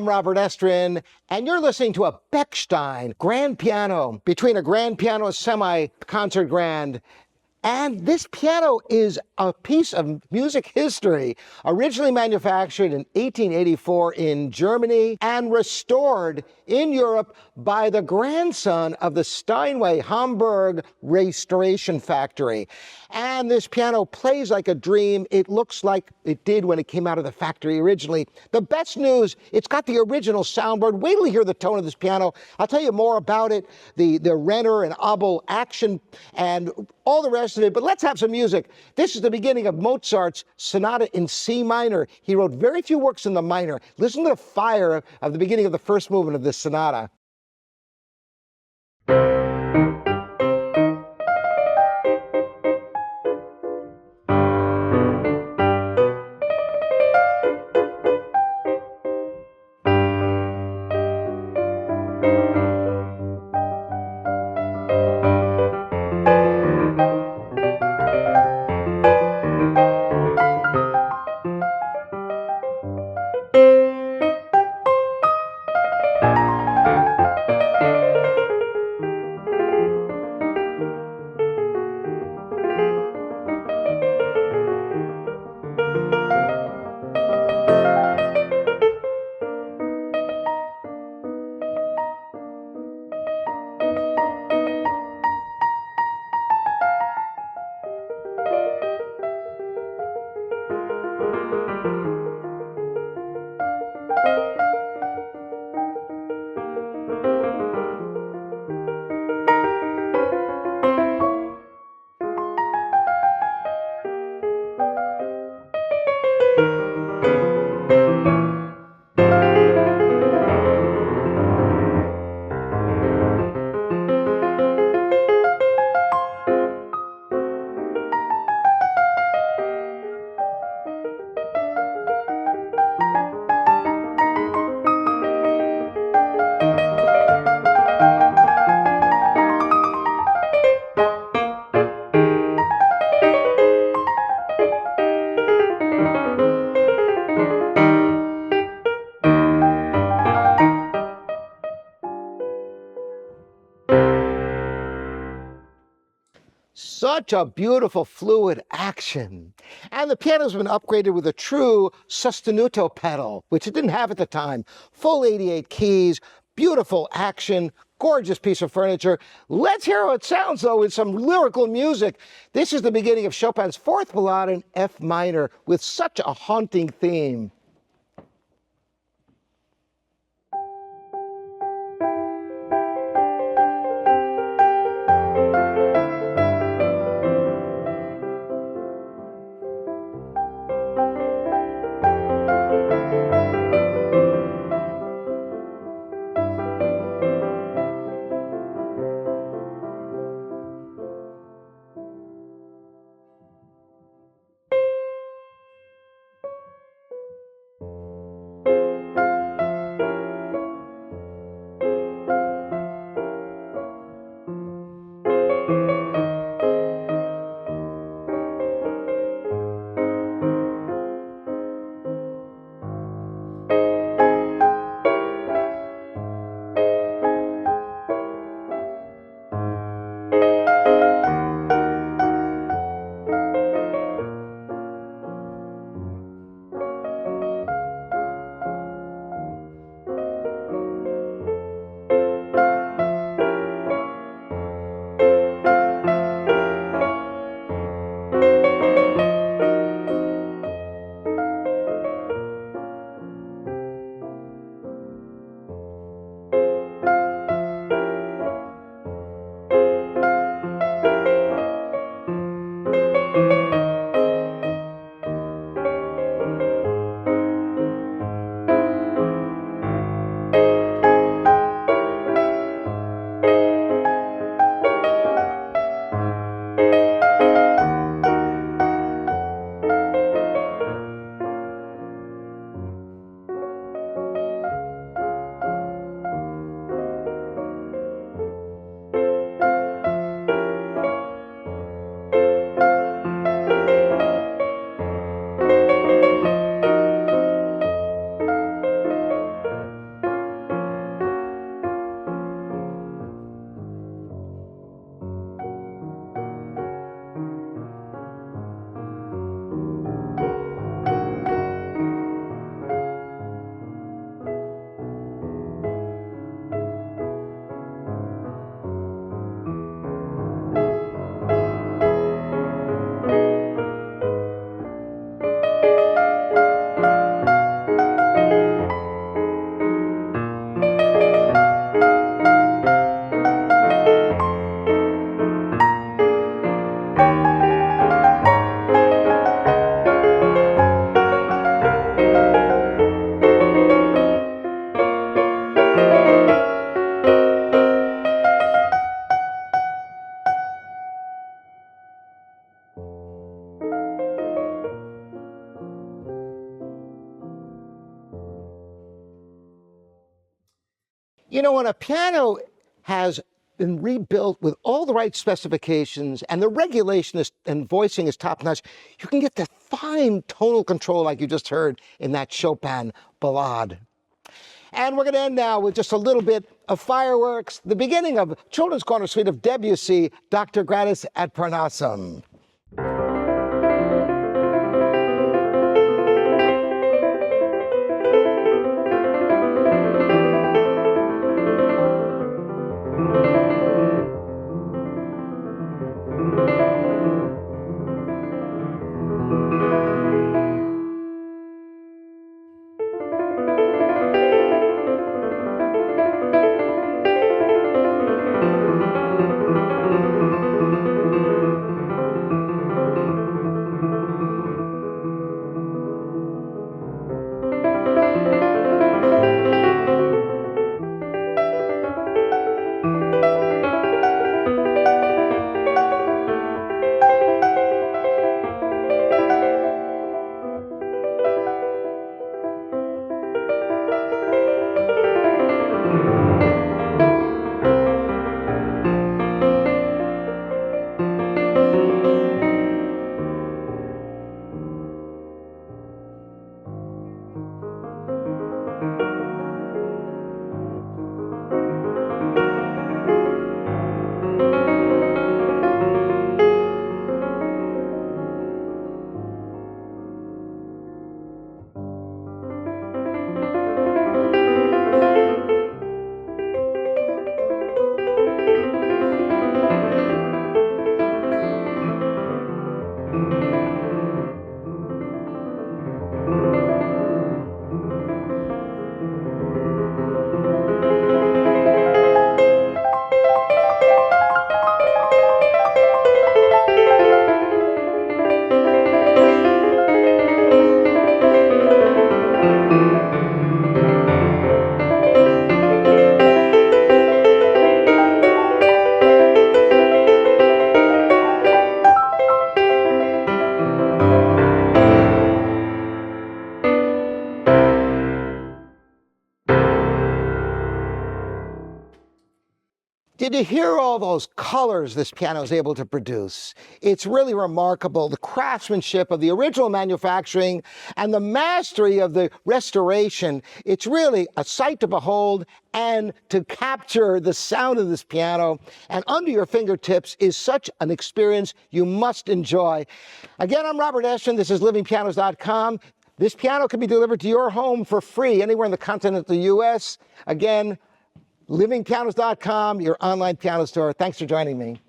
I'm Robert Estrin, and you're listening to a Bechstein grand piano between a grand piano semi-concert grand. And this piano is a piece of music history, originally manufactured in 1884 in Germany and restored in Europe by the grandson of the Steinway Hamburg Restoration Factory. And this piano plays like a dream. It looks like it did when it came out of the factory originally. The best news, it's got the original soundboard. Wait till you hear the tone of this piano. I'll tell you more about it, the Renner and Abel action and all the rest of it, but let's have some music. This is the beginning of Mozart's Sonata in C minor. He wrote very few works in the minor. Listen to the fire of the beginning of the first movement of this sonata. Such a beautiful fluid action. And the piano's been upgraded with a true sostenuto pedal, which it didn't have at the time. Full 88 keys, beautiful action, gorgeous piece of furniture. Let's hear how it sounds, though, with some lyrical music. This is the beginning of Chopin's fourth ballade in F minor with such a haunting theme. You know, when a piano has been rebuilt with all the right specifications and the regulation and voicing is top notch, you can get the fine tonal control like you just heard in that Chopin ballade. And we're going to end now with just a little bit of fireworks, the beginning of Children's Corner Suite of Debussy, Dr. Gratis ad Parnassum. Did you hear all those colors this piano is able to produce? It's really remarkable, the craftsmanship of the original manufacturing and the mastery of the restoration. It's really a sight to behold, and to capture the sound of this piano and under your fingertips is such an experience you must enjoy. Again, I'm Robert Eschen. This is livingpianos.com. This piano can be delivered to your home for free anywhere in the continent of the U.S. Again, livingpianos.com, your online piano store. Thanks for joining me.